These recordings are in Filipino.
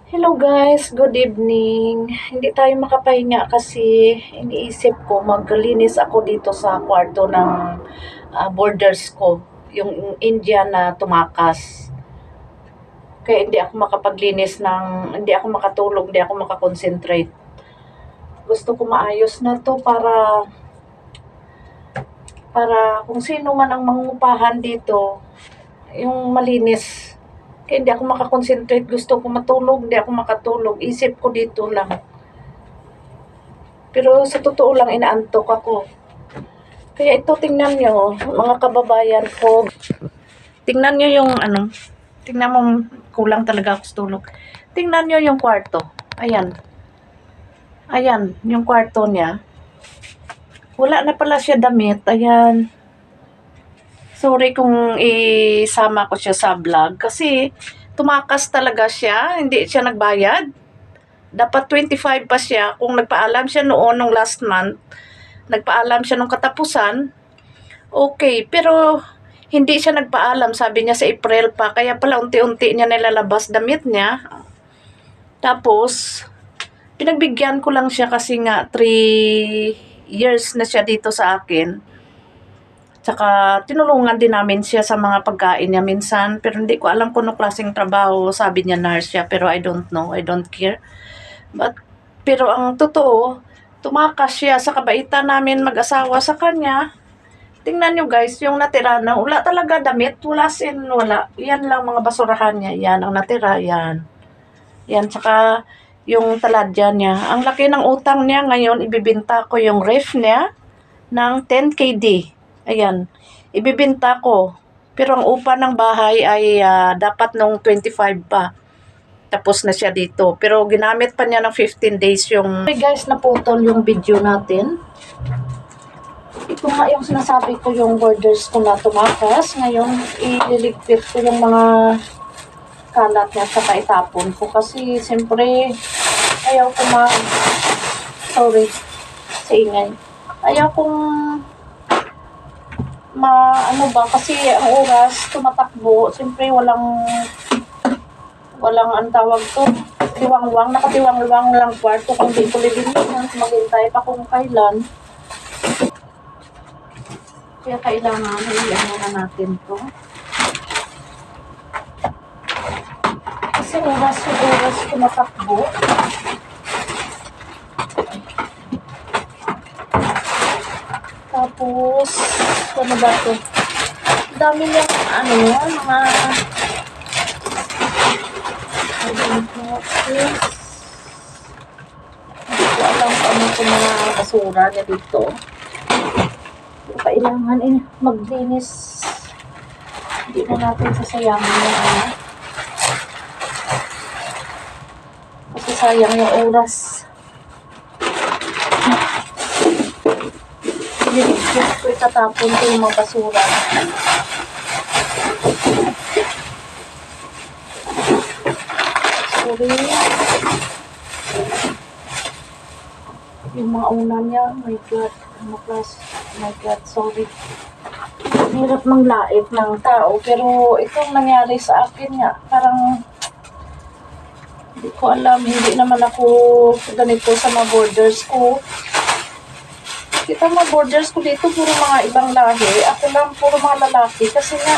Hello guys, good evening. Hindi tayo makapahinga kasi iniisip ko maglinis ako dito sa kwarto ng borders ko, yung Indian na tumakas. Kaya hindi ako makapaglinis hindi ako makatulog, hindi ako makakonsentrate. Gusto ko maayos na to para kung sino man ang mangungupahan dito, yung malinis. Kaya hindi ako makakonsentrate, gusto ko matulog, hindi ako makatulog. Isip ko dito lang. Pero sa totoo lang, inaantok ako. Kaya ito, tingnan nyo, mga kababayan ko. Tingnan nyo yung tingnan mo, kulang talaga ako sa tulog. Tingnan nyo yung kwarto. Ayan. Ayan, yung kwarto niya. Wala na pala siya damit. Ayan. Sorry kung isama ko siya sa vlog. Kasi tumakas talaga siya. Hindi siya nagbayad. Dapat 25 pa siya. Kung nagpaalam siya noon, nung last month, nagpaalam siya nung katapusan, okay. Pero hindi siya nagpaalam. Sabi niya sa April pa. Kaya pala unti-unti niya nilalabas damit niya. Tapos, pinagbigyan ko lang siya kasi nga 3 years na siya dito sa akin. Tsaka tinulungan din namin siya sa mga pagkain niya minsan. Pero hindi ko alam kung anong klaseng trabaho. Sabi niya nurse siya. Pero I don't know. I don't care. Pero ang totoo, tumakas siya sa kabaitan namin mag-asawa sa kanya. Tingnan nyo guys, yung natira na wala talaga damit, wala. Yan lang mga basurahan niya, yan ang natira, yan. Yan, tsaka yung taladya niya. Ang laki ng utang niya ngayon, ibibinta ko yung ref niya ng 10 KD. Ayan, ibibinta ko. Pero ang upa ng bahay ay dapat nung 25 pa. Tapos na siya dito. Pero ginamit pa niya ng 15 days yung... Okay guys, naputol yung video natin. Ito nga yung sinasabi ko, yung borders ko na tumakas. Ngayon, ililigpit ko yung mga kalat niya sa itapon ko. Kasi, siyempre, ayaw ko sorry, sa ingay. Ayaw kong kasi ang oras, tumatakbo. Siyempre, walang ang tawag to, nakatiwangwang lang kwarto. Kung di ko lilinisan, maghintay pa kung kailan. Kaya kailangan, hilahan na natin to. Kasi oras tumatakbo. Tapos, ano ba to? Dami niyang, mga hindi ko alam kung ano itong mga basura niya dito. Kailangan maglinis. Hindi na natin sasayangin na kasi sayang yung oras. Hindi ko itatapon ko yung mga basura. Sorry. Yung mga una niya, my God, my God, sorry. Hirap manglait ng tao, pero itong nangyari sa akin nga, parang hindi ko alam, hindi naman ako ganito sa mga borders ko. Kita mga borders ko dito, puro mga ibang lahi. Ako lang, puro mga lalaki, kasi nga,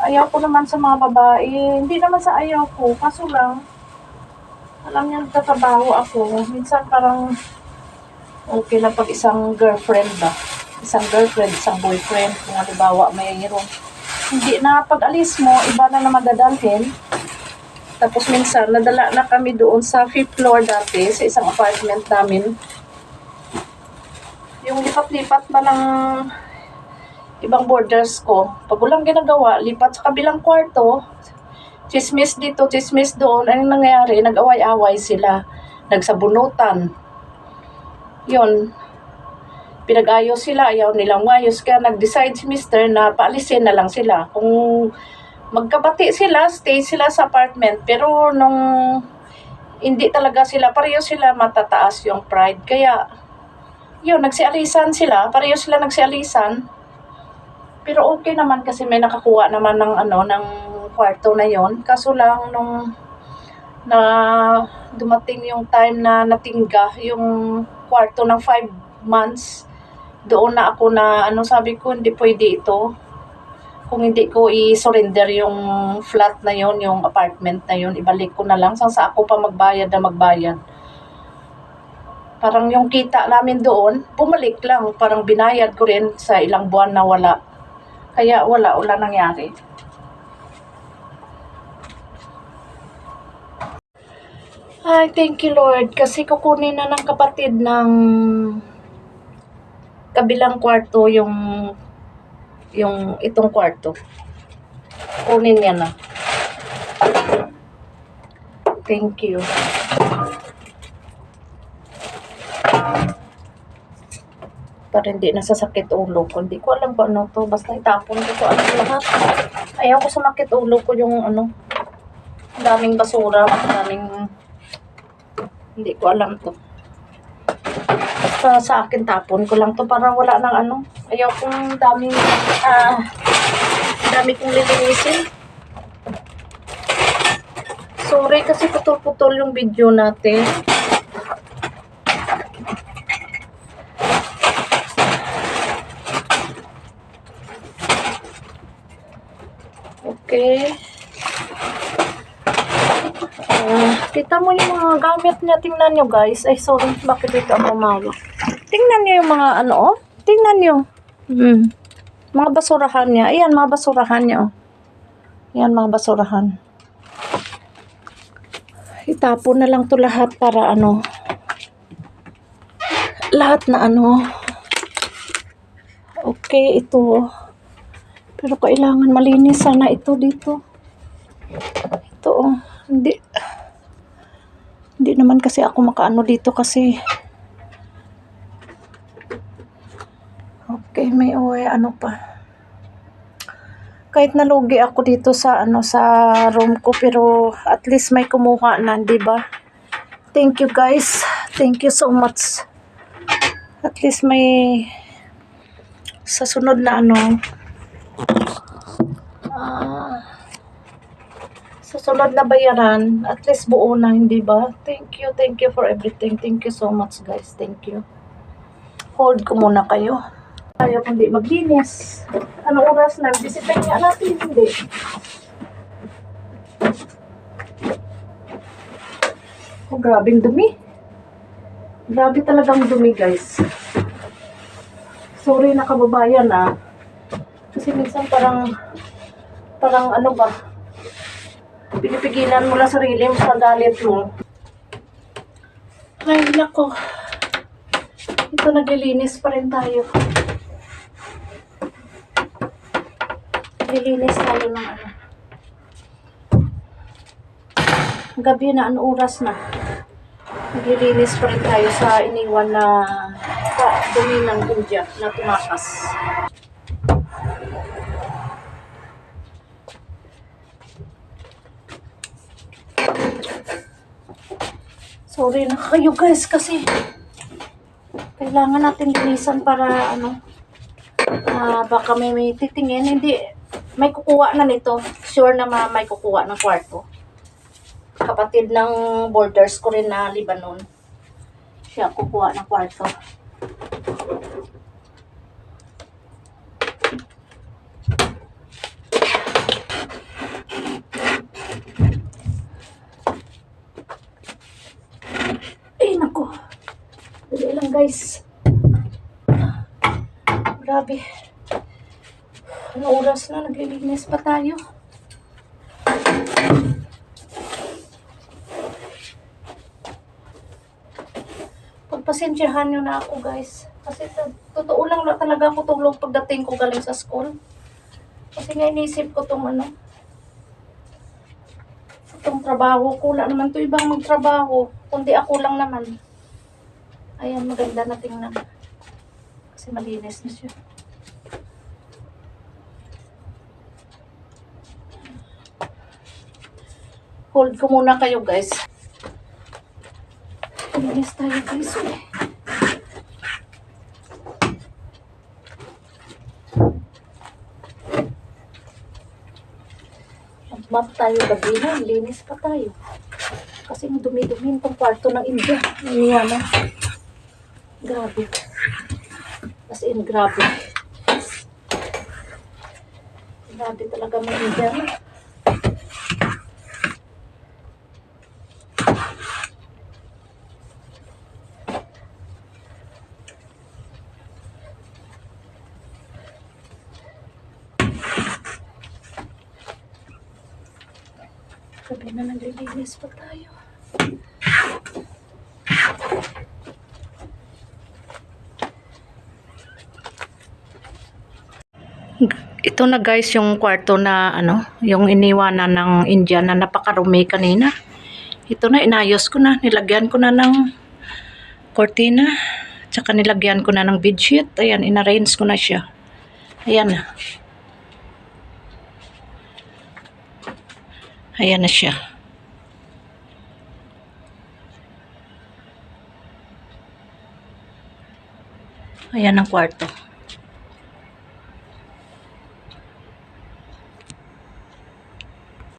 ayaw ko naman sa mga babae. Hindi naman sa ayaw ko, kaso lang, alam niya, nagtatrabaho ako. Minsan parang okay lang pag isang girlfriend ba? Isang boyfriend. Kung halimbawa mayroon. Hindi na pag alis mo, iba na madadalhin. Tapos minsan, nadala na kami doon sa 5th floor dati, sa isang apartment namin. Yung lipat-lipat ba ng ibang borders ko. Pag walang ginagawa, lipat sa kabilang kwarto, chismis dito, chismis doon. Anong nangyayari? Nag-away-away sila. Nagsabunutan. Yun. Pinag-ayos sila. Ayaw nilang mayos. Kaya nag-decide si Mr. na paalisin na lang sila. Kung magkabati sila, stay sila sa apartment. Pero nung hindi talaga sila, pareho sila matataas yung pride. Kaya, yun, nagsialisan sila. Pareho sila nagsialisan. Pero okay naman kasi may nakakuha naman ng ng kwarto na yon. Kaso lang nung na dumating yung time na natingga yung kwarto ng 5 months. Doon na ako na sabi ko hindi pwede ito. Kung hindi ko i-surrender yung flat na yon, yung apartment na yon, ibalik ko na lang. Sa ako pa magbayad na magbayad. Parang yung kita namin doon, bumalik lang. Parang binayad ko rin sa ilang buwan na wala. Kaya wala nangyari. Ay, thank you Lord. Kasi kukunin na ng kapatid ng kabilang kwarto yung itong kwarto. Kunin niya na. Thank you. Para hindi nasasakit ulo ko. Hindi ko alam kung ano to. Basta itapon ko ano lahat. Ayaw ko sumakit ulo ko yung daming basura. Daming hindi ko alam to. Basta sa akin tapon ko lang to para wala nang Ayaw kong dami kong lilinisin. Sorry kasi putol-putol yung video natin. Okay. Kita mo yung mga gamit niya. Tingnan nyo guys. Ay sorry. Bakit ito ang umawak? Tingnan nyo yung mga Tingnan nyo. Mga basurahan niya. Ayan mga basurahan niya. Ayan mga basurahan. Itapon na lang to lahat para lahat na okay ito. Pero kailangan malinis sana ito dito. Ito hindi naman kasi ako makaano dito kasi okay may pa. Kahit nalugi ako dito sa sa room ko pero at least may kumuha na, 'di ba? Thank you guys. Thank you so much. At least may sa sunod na sa sunod na bayaran, at least buo na, hindi ba? Thank you for everything. Thank you so much guys. Thank you. Hold ko muna kayo. Ayaw kundi maglinis. Anong oras na? Bisipin nga natin, hindi. Oh, grabing dumi. Grabe talagang dumi, guys. Sorry na kababayan, Kasi minsan parang pinipigilan mo lang sarili mo sa galit mo. Ay, nako. Ito, naglilinis pa rin tayo. Naglilinis tayo ng gabi na, oras na. Naglilinis pa rin tayo sa iniwan na dumi ng India na tumakas. Sorry na kayo guys kasi kailangan natin linisan para baka may titingin, hindi may kukuha na nito. Sure na may kukuha ng kwarto. Kapatid ng borders ko rin na Lebanon. Siya kukuha ng kwarto. Ay, naku. Dali lang, guys. Grabe. Ano oras na? Naglilinis pa tayo. Pagpasensyahan nyo na ako, guys. Kasi totoo lang talaga ako tulog pagdating ko galing sa school. Kasi nga inisip ko itong trabaho ko. Wala naman to ibang magtrabaho. Kundi ako lang naman. Ayan, maganda na tingnan. Kasi malinis na siya. Hold ko muna kayo, guys. Malinis tayo, guys. Map tayo gabi na, linis pa tayo. Kasi dumi-dumi itong kwarto ng India. Iniwanan. Grabe. As in, grabe. Grabe talaga mga India. Sabi na naglilinis pa tayo. Ito na guys yung kwarto na yung iniwanan ng Indian na napakarumi kanina. Ito na, inayos ko na. Nilagyan ko na ng cortina. Tsaka nilagyan ko na ng bedsheet. Ayan, inarrange ko na siya. Ayan na. Ayan na siya. Ayan ang kwarto.